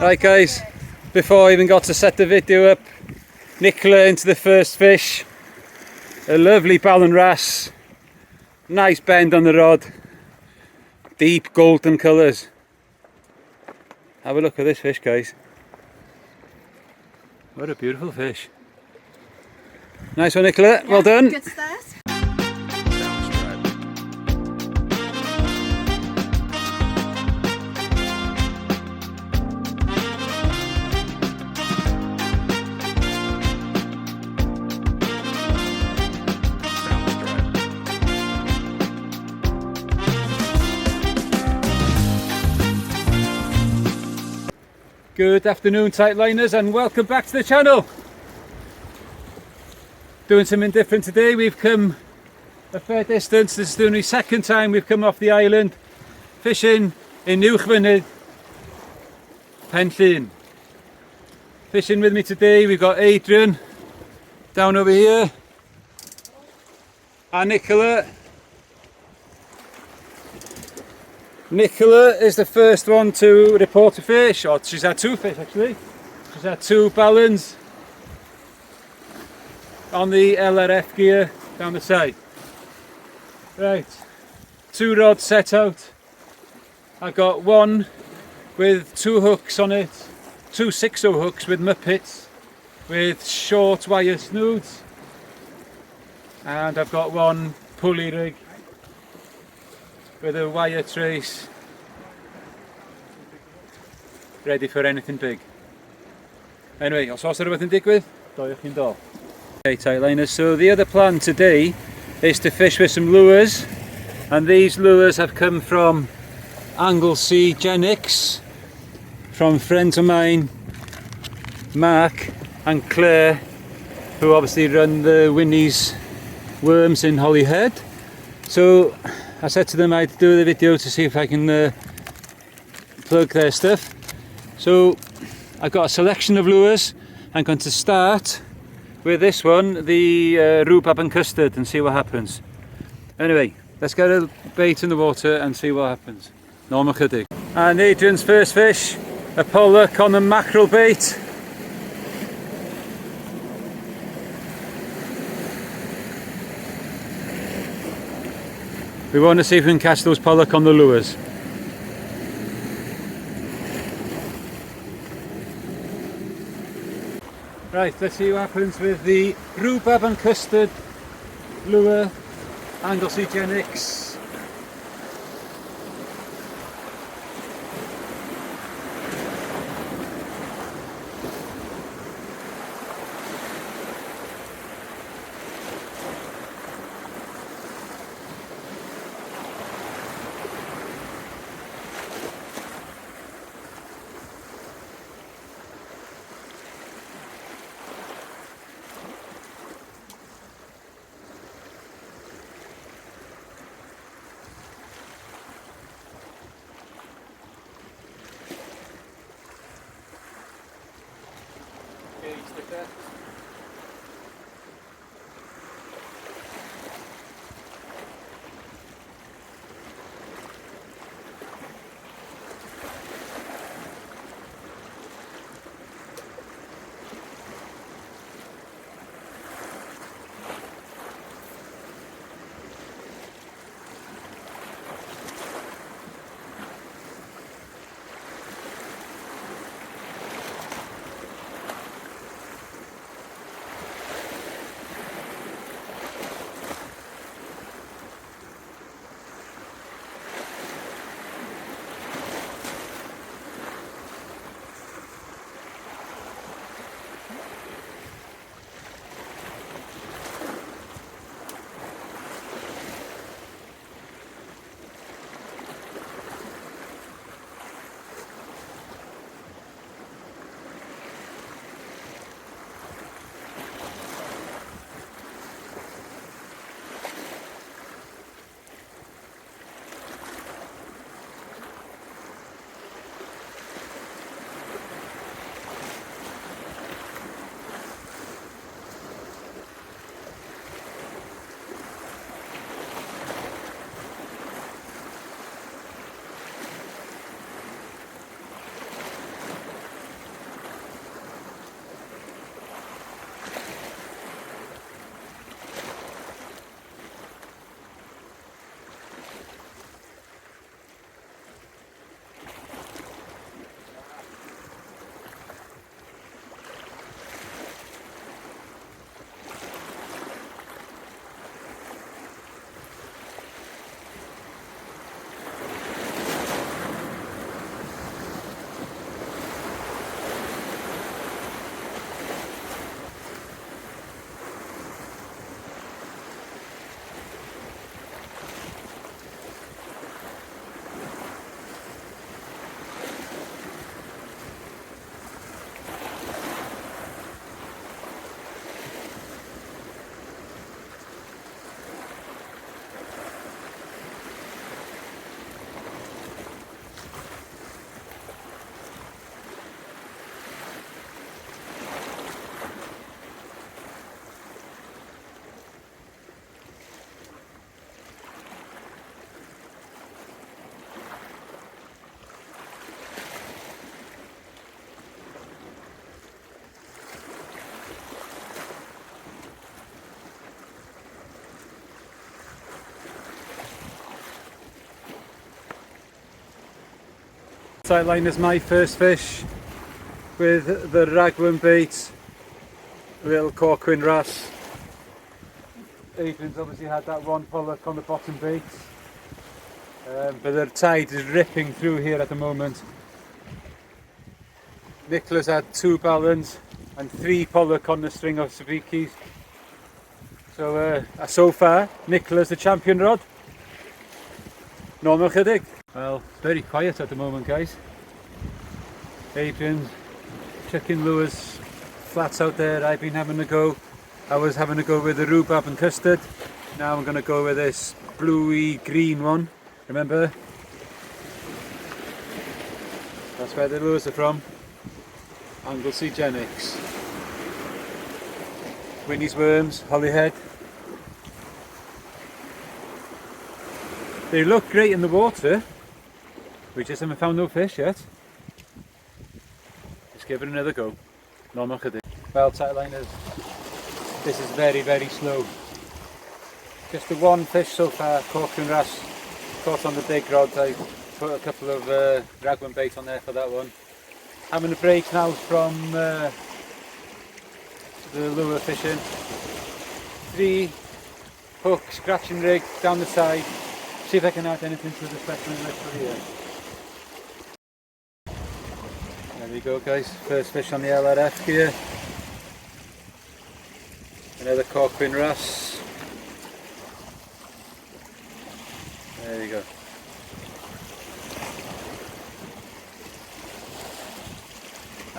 Right guys, before I even got to set the video up, Nicola into the first fish. A lovely ballan wrasse, nice bend on the rod, deep golden colours. Have a look at this fish guys. What a beautiful fish. Nice one Nicola, well done. Good start. Good afternoon tight liners and welcome back to the channel. Doing something different today. We've come a fair distance. This is the only second time we've come off the island fishing in Uwchfynydd, Penllyn. Fishing with me today we've got Adrian down over here and Nicola. Nicola is the first one to report a fish, or she's had two fish actually. She's had two ballons on the LRF gear down the side. Right, two rods set out. I've got one with two hooks on it, two 6-0 hooks with muppets with short wire snoods, and I've got one pulley rig with a wire trace ready for anything big. Anyway, os oes rhywbeth yn digwydd, doiwch chi'n dol. Okay tight liners, so the other plan today is to fish with some lures, and these lures have come from Anglesey Genix, from friends of mine Mark and Claire, who obviously run the Winnie's Worms in Holyhead. So I said to them I'd do the video to see if I can plug their stuff. So I've got a selection of lures. I'm going to start with this one, the rhubarb and custard, and see what happens. Anyway, let's get a bait in the water and see what happens. Normal chydig. And Adrian's first fish, a pollock on the mackerel bait. We want to see if we can catch those pollock on the lures. Right, let's see what happens with the rhubarb and custard lure, Anglesey Genix. Sightline is my first fish with the ragworm bait, little corquin wrasse. Adrian's obviously had that one pollock on the bottom bait, but the tide is ripping through here at the moment. Nicola's had 2 ballons and 3 pollock on the string of sabikis. So far, Nicola's the champion rod. Normal chydig. Well, it's very quiet at the moment, guys. Adrian's chucking lures flats out there. I've been having a go. I was having a go with the rhubarb and custard. Now I'm going to go with this bluey green one. Remember? That's where the lures are from. Anglesey Genix. Winnie's worms, Hollyhead. They look great in the water. We just haven't found no fish yet. Let's give it another go. Normal chydig. Well, tightliners, this is very slow. Just the one fish so far, corquin wrasse, caught on the big rod. I put a couple of ragworm bait on there for that one. Having a break now from the lure fishing. 3 hook scratching rig down the side. See if I can add anything to the specimen list for here. There we go, guys, first fish on the LRF gear. Another corquin wrasse. There you go.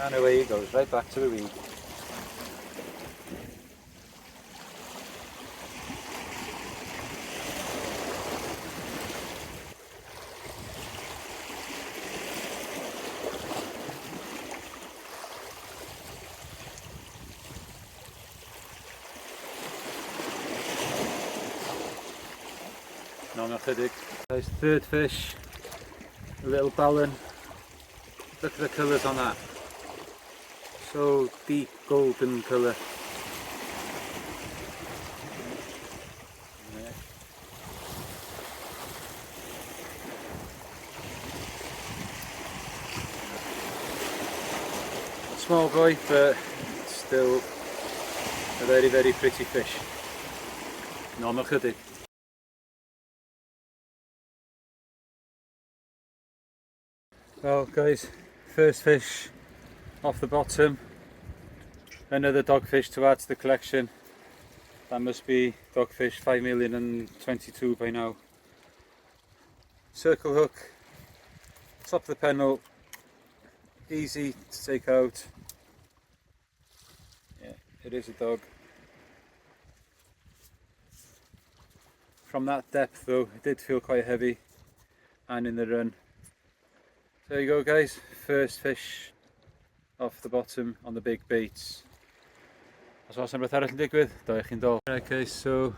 And away he goes, right back to the weed. Normal chydig. Nice third fish, a little ballon. Look at the colours on that. So deep golden colour. Yeah. Small boy, but still a very pretty fish. Normal chydig. Well, guys, first fish off the bottom. Another dogfish to add to the collection. That must be dogfish 5,022,000 by now. Circle hook, top of the pennel, easy to take out. Yeah, it is a dog. From that depth though, it did feel quite heavy, and in the run. There you go, guys, first fish off the bottom on the big baits. As was rhywbeth arall yn digwydd, do'ch chi'n dol. Okay, so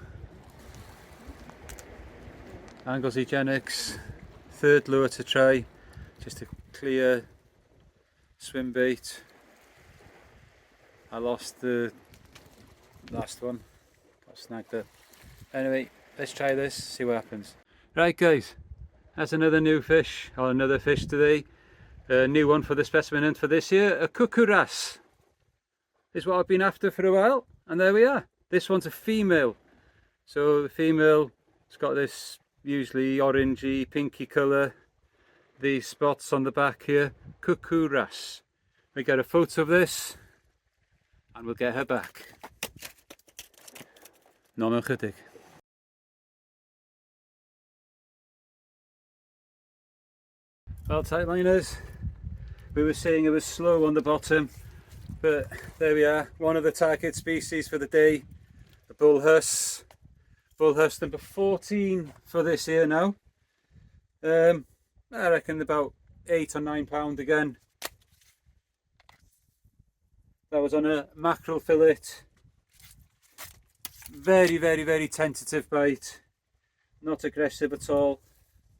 Anglesey Genix, third lure to try, just a clear swim bait. I lost the last one, got snagged up. Anyway, let's try this, see what happens. Right, guys, that's another new fish, or another fish today. A new one for the specimen hunt for this year, a cuckoo wrasse. Is what I've been after for a while, and there we are. This one's a female. So the female has got this usually orangey, pinky colour. These spots on the back here, cuckoo wrasse. We get a photo of this, and we'll get her back. Normal chydig. Well, tightliners, we were saying it was slow on the bottom, but there we are, one of the target species for the day, the bull huss. Bull huss number 14 for this year now. I reckon about £8 or £9 again. That was on a mackerel fillet. Very tentative bite, not aggressive at all,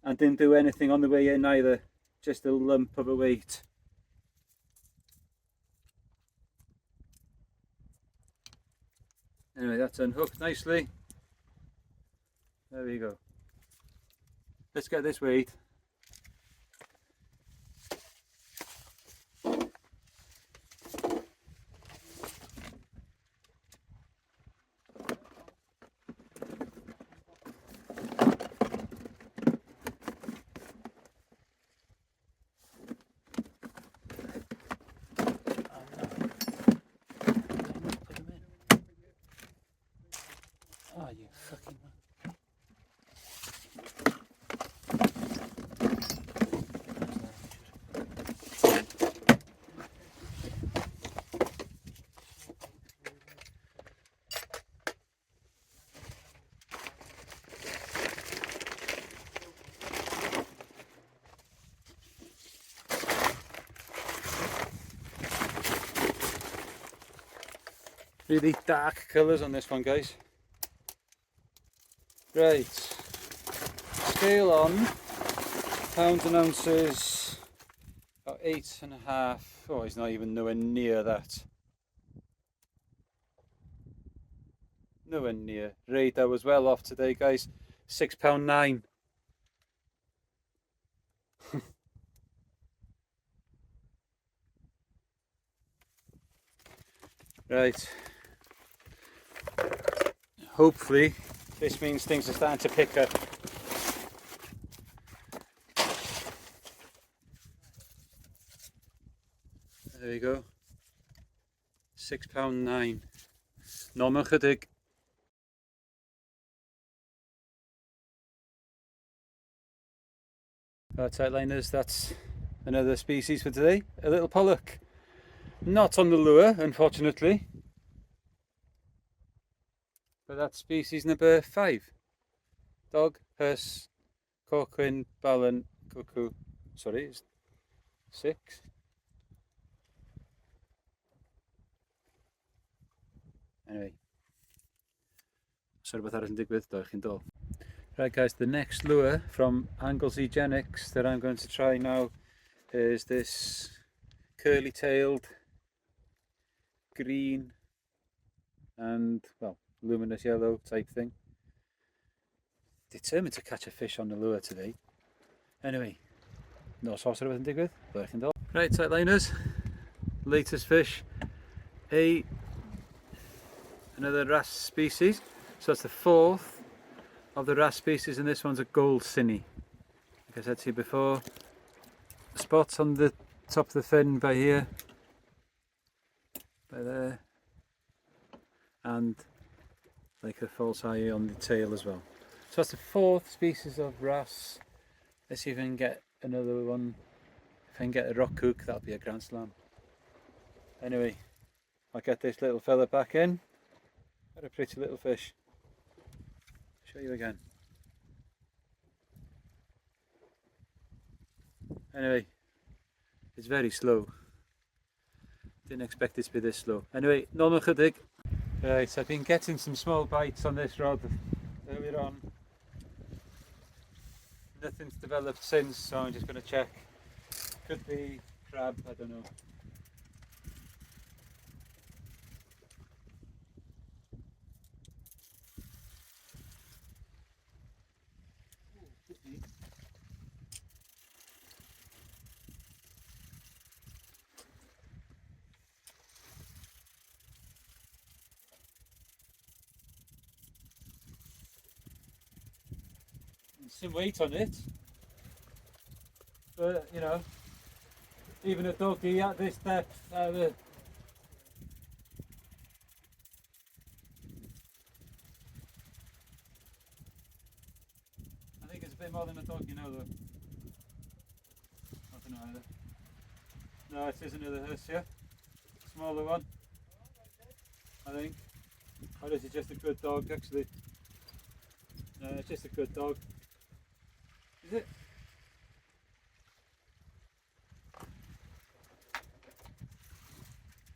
and didn't do anything on the way in either. Just a lump of a weight. Anyway, that's unhooked nicely. There we go. Let's get this weight. really dark colours on this one, guys. Right, scale on, pounds and ounces, about 8.5. Oh, he's not even nowhere near that. Nowhere near. Right, I was well off today, guys. £6.9. Right. Hopefully, this means things are starting to pick up. There we go. £6.9. Normal chydig. Right, tightliners, that's another species for today. A little pollock. Not on the lure, unfortunately. But that's species number 5. Dog, hearse, corquin, ballan, cuckoo. Sorry, it's 6. Anyway. Sorry about that, isn't digwydd, do chi'n dol. Right guys, the next lure from Anglesey Genix that I'm going to try now is this curly-tailed, green and, well, luminous yellow type thing. Determined to catch a fish on the lure today. Anyway, no sauce or anything digwydd, do chi'n dol. Right, tightliners, latest fish, another wrasse species. So that's the 4th of the wrasse species, and this one's a gold cinny. Like I said to you before, spots on the top of the fin by here, by there, and like a false eye on the tail as well. So that's the 4th species of wrasse. Let's see if I can get another one. If I can get a rock hook, that'll be a grand slam. Anyway, I'll get this little fella back in. What a pretty little fish. Show you again. Anyway, it's very slow. Didn't expect it to be this slow. Anyway, normal chydig. Right, so I've been getting some small bites on this rod earlier on. Nothing's developed since, so I'm just going to check. Could be crab, I don't know. Some weight on it, but you know, even a doggy at this depth, I think it's a bit more than a doggy now though. I don't know either. No, it is another hearse here, smaller one, I think. Or is it just a good dog actually? No, it's just a good dog. Is it?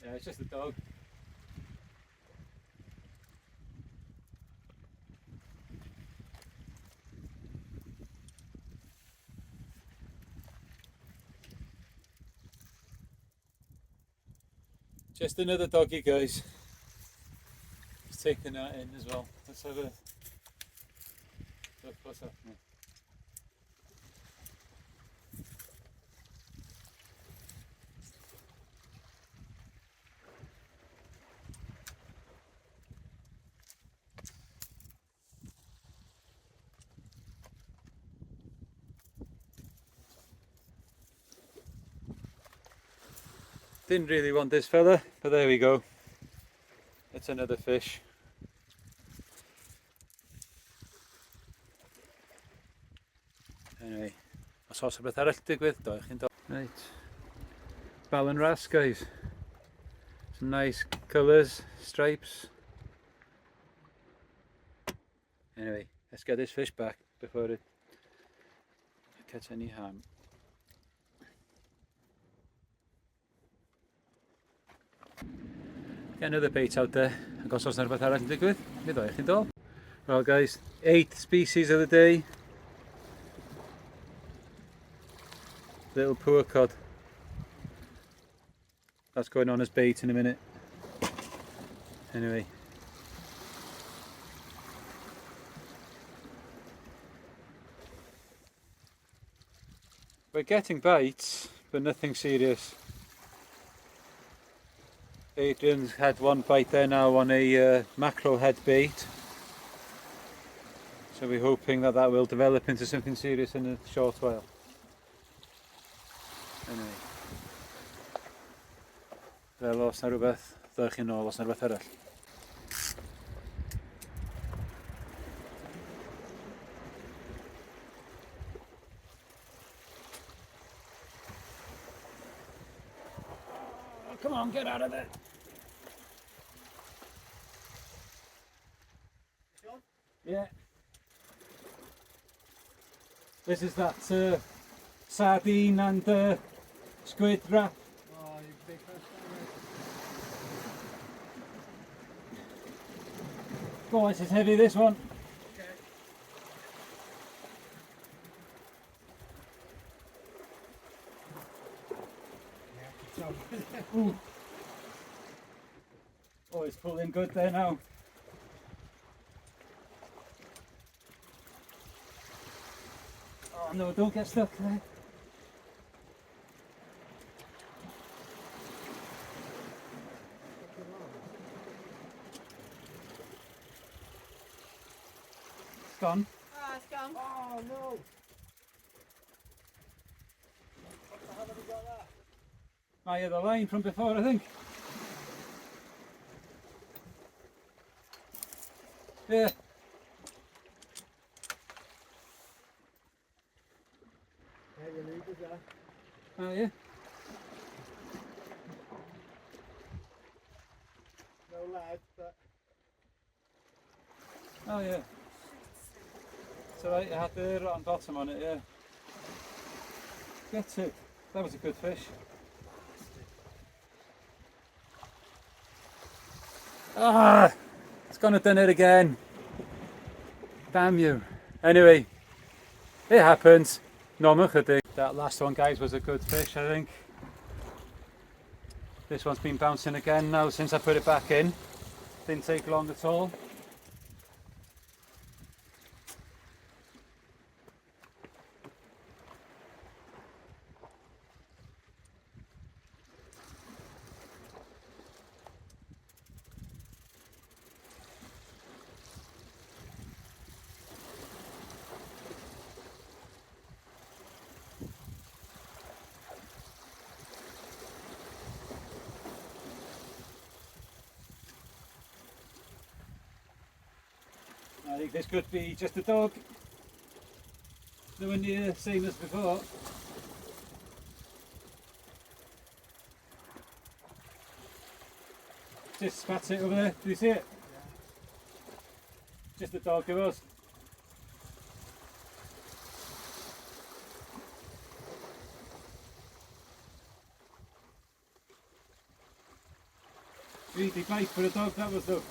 Yeah, it's just a dog. Just another doggy, guys. Just taking that in as well. Let's have a look what's happening. Didn't really want this fella, but there we go. It's another fish. Anyway, os oes rhywbeth arall digwydd, do chi'n dod. Right, ballan wrasse, guys. Some nice colours, stripes. Anyway, let's get this fish back before it gets any harm. Get another bait out there. Ac os oes yna rhywbeth arall yn digwydd, mi ddoi chi'n dol. Well guys, 8 species of the day. Little poor cod. That's going on as bait in a minute. Anyway. We're getting bites, but nothing serious. Adrian's had one bite there now on a mackerel head bait. So we're hoping that that will develop into something serious in a short while. Anyway. Fel os na rhywbeth, ddewch chi nôl os na rhywbeth arall. Oh, come on, get out of there! Yeah. This is that sardine and squid wrap. Oh, you big fish. Go on, this is heavy, this one. Okay. Ooh. Oh, it's pulling good there now. Oh no, don't get stuck there. It's gone. Ah, it's gone. Oh no! What the hell have we got there? I had the line from before, I think. Yeah. Yeah, you leave us there. Oh yeah. No lead, but Oh yeah. It's alright, it had the rotten bottom on it, yeah. Get it. That was a good fish. Ah! It's gone and done it again. Damn you. Anyway, it happens. Normal chydig. That last one, guys, was a good fish, I think. This one's been bouncing again now since I put it back in. Didn't take long at all. I think this could be just a dog. Nowhere near the same as before. Just spat it over there. Do you see it? yeah. Just a dog, it was. Really bite for a dog, that was though.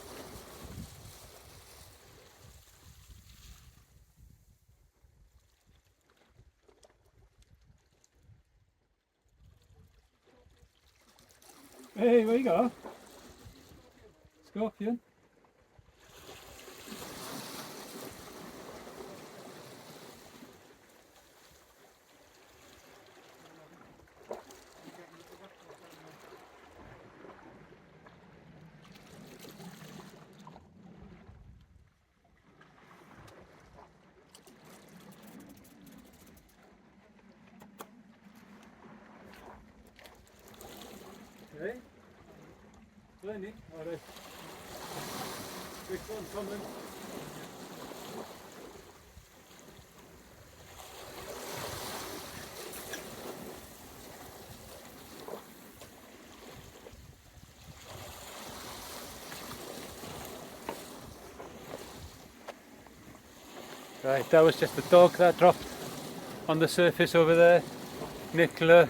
Hey, where you go? Scorpion. Okay. Plenty. Alright. Big one coming. Right, that was just a dog that dropped on the surface over there. Nicola.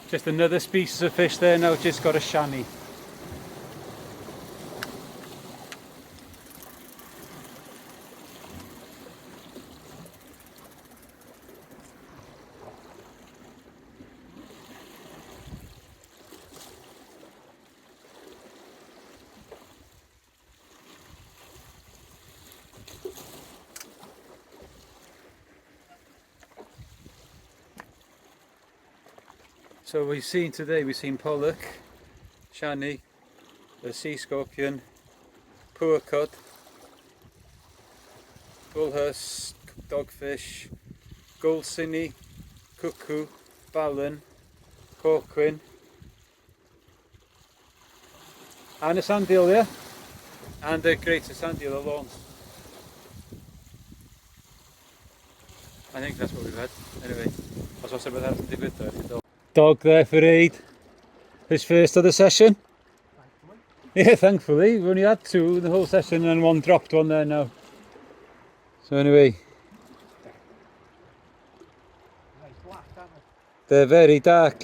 Just another species of fish there now, just got a shanny. So we've seen pollock, shanny, the sea scorpion, poor cod, bullhusk, dogfish, gold sinny, cuckoo, ballan, corquin, and a sand eel there, and a greater sand eel alone. I think that's what we've had. Anyway, os oes rhywbeth arall yn digwydd, dewch. Dog there for Aid. His first of the session. Yeah, thankfully. We've only had two in the whole session and one dropped one there now. So anyway, Nice black, aren't they're very dark.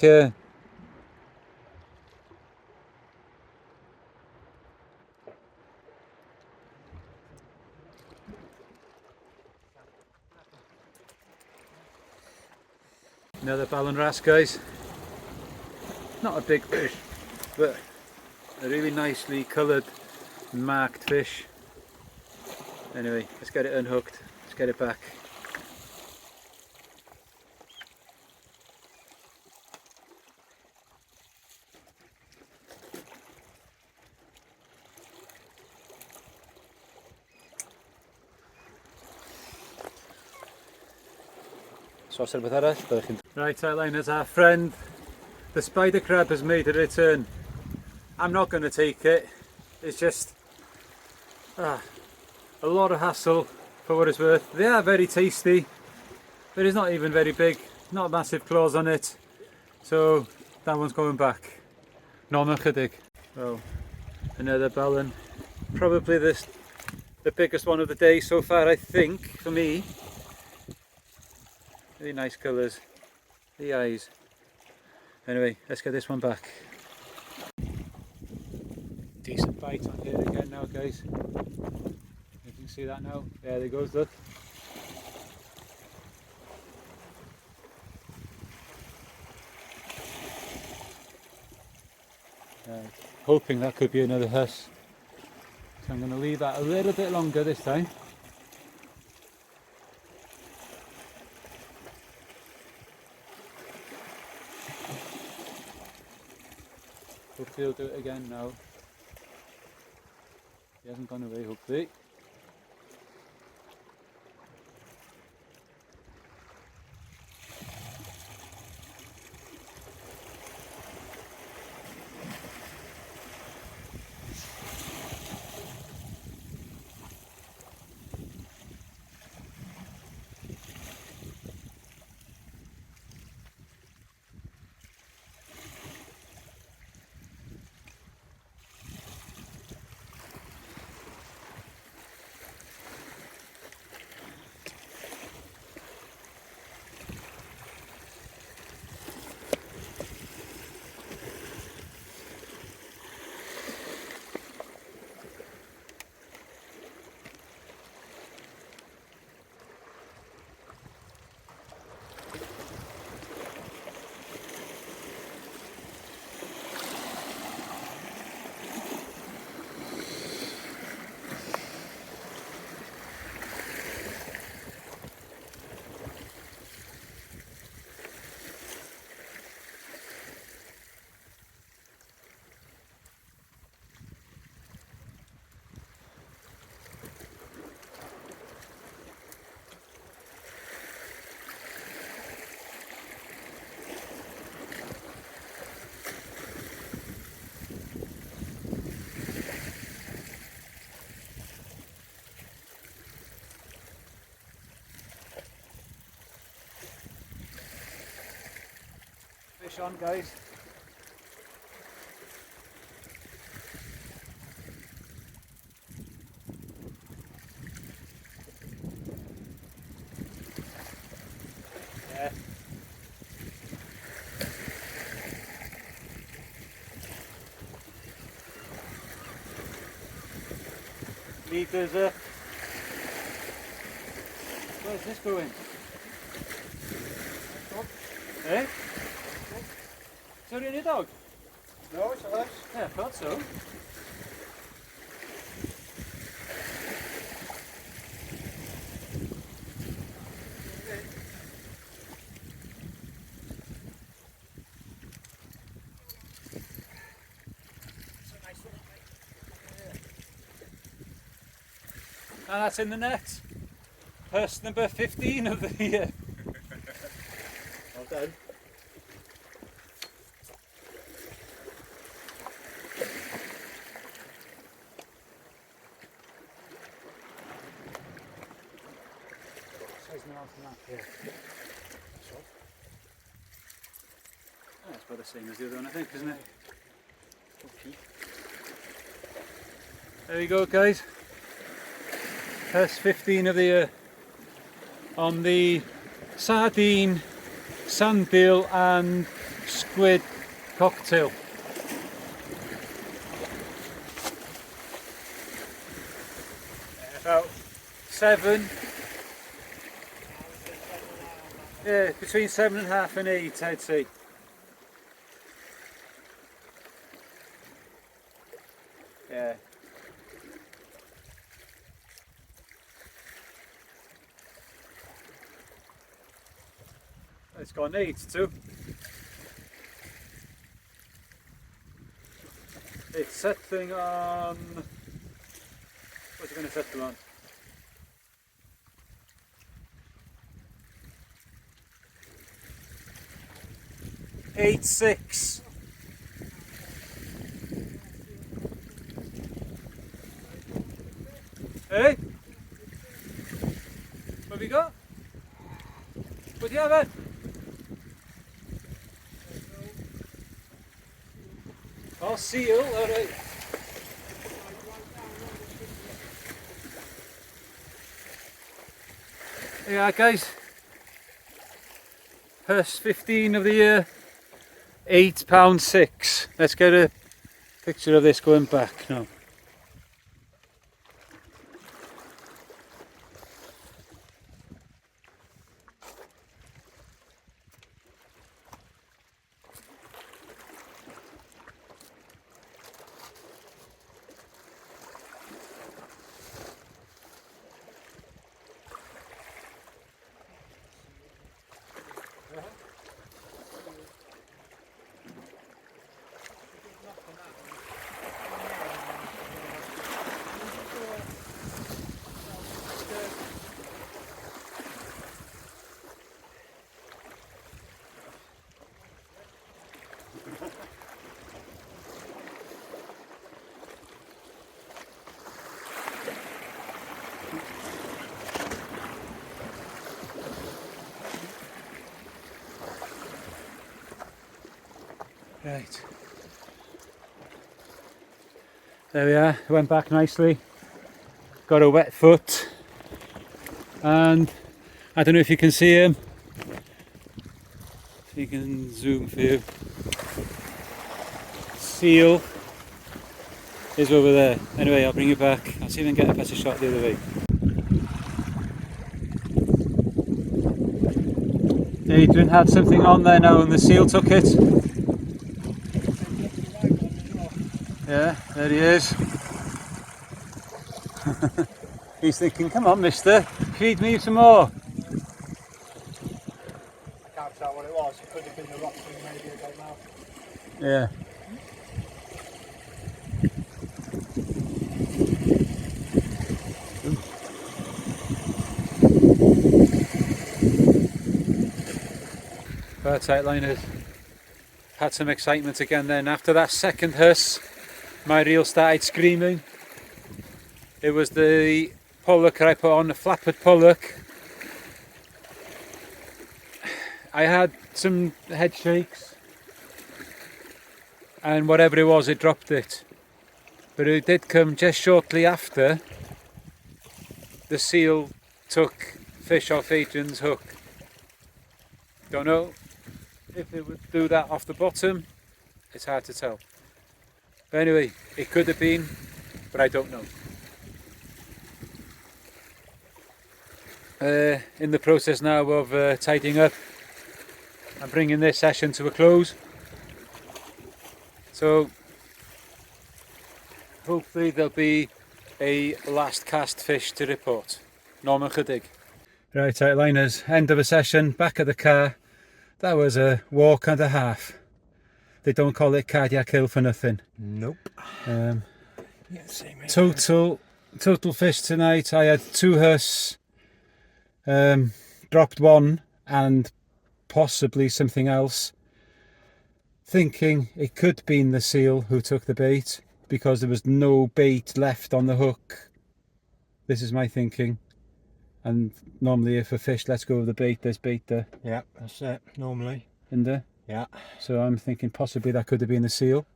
Another ballan wrasse, guys. Not a big fish, but a really nicely coloured, marked fish. Anyway, let's get it unhooked. Let's get it back. Right, eyeliners, our friend, the spider crab has made a return. I'm not going to take it. It's just a lot of hassle for what it's worth. They are very tasty, but it's not even very big. Not massive claws on it. So that one's going back. Normal chydig. Well, another ballan. Probably the biggest one of the day so far, I think, for me. Really nice colours, the eyes. Anyway, let's get this one back. Decent bite on here again now, guys. You can see that now. There it goes, look. Hoping that could be another huss. So I'm going to leave that a little bit longer this time. Hopefully he'll do it again now. He hasn't gone away, hopefully. Fish on, guys. Yeah. Meters up. Where's this going? Eh? Is there any dog? No, it's a huss. Yeah, I thought so. And that's in the net. First number 15 of the year. Well done. Says no on that, yeah. So, That's about the same as the other one, I think, isn't it? okay. There you go, guys. First 15 of the year on the sardine, sandeel and squid cocktail. About 7. Yeah, between 7.5 and 8, I'd say. Yeah. It's got an 8 too. It's settling on. What's it going to settle on? Eight six. Hey? What have you got? What do you have then? Oh, seal, alright. Yeah, guys. First 15 of the year, £8.6. Let's get a picture of this going back now. Right. There we are, it went back nicely. Got a wet foot. And I don't know if you can see him. If you can zoom for you. Seal is over there. Anyway, I'll bring you back. I'll see if I can get a better shot the other way. Adrian had something on there now and the seal took it. Yeah, there he is. He's thinking, come on mister, feed me some more. Can't tell what it was. It could have been a rock thing, maybe, I don't know. Yeah. Right, sightliners. Had some excitement again then. After that second hiss, my reel started screaming. It was the pollock I put on, the flapped pollock. I had some head shakes and whatever it was, it dropped it. But it did come just shortly after the seal took fish off Adrian's hook. Don't know if it would do that off the bottom, it's hard to tell. But anyway, it could have been, but I don't know. In the process now of tidying up and bringing this session to a close. So hopefully there'll be a last cast fish to report. Norman Chydig. Right, outliners, end of a session, back at the car. That was a walk and a half. They don't call it cardiac hill for nothing. Nope. Yeah, same here. Total total fish tonight. I had 2 hus, dropped 1 and possibly something else. Thinking it could have been the seal who took the bait because there was no bait left on the hook. This is my thinking. And normally if a fish lets go of the bait, there's bait there. Yeah, that's it, normally. In there? Yeah. So I'm thinking possibly that could have been the seal.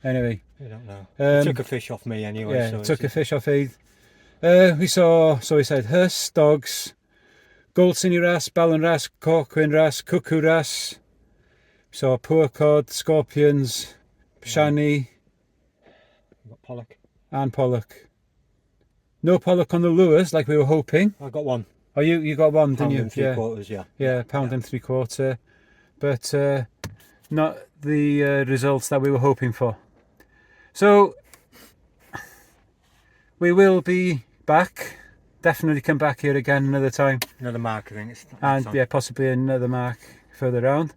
Anyway. I don't know. It took a fish off me anyway. Yeah, so took a fish off Aid. We saw, so we said, hus, dogs, gold sinny wrasse, ballan wrasse, corquin wrasse, cuckoo wrasse. We saw poor cod, scorpions, shani, got pollock. And pollock. No pollock on the lures like we were hoping. I got 1. Oh, you got 1, didn't you? Pound and 3/4, yeah. Yeah, pound and 3/4. But not the results that we were hoping for. So we will be back. Definitely come back here again another time. Another mark, I think. And yeah, possibly another mark further round.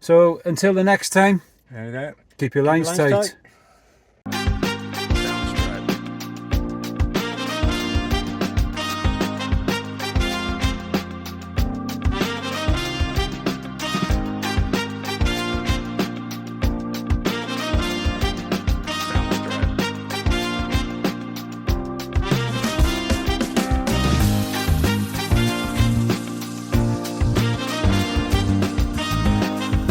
So until the next time, there we go. keep your lines tight.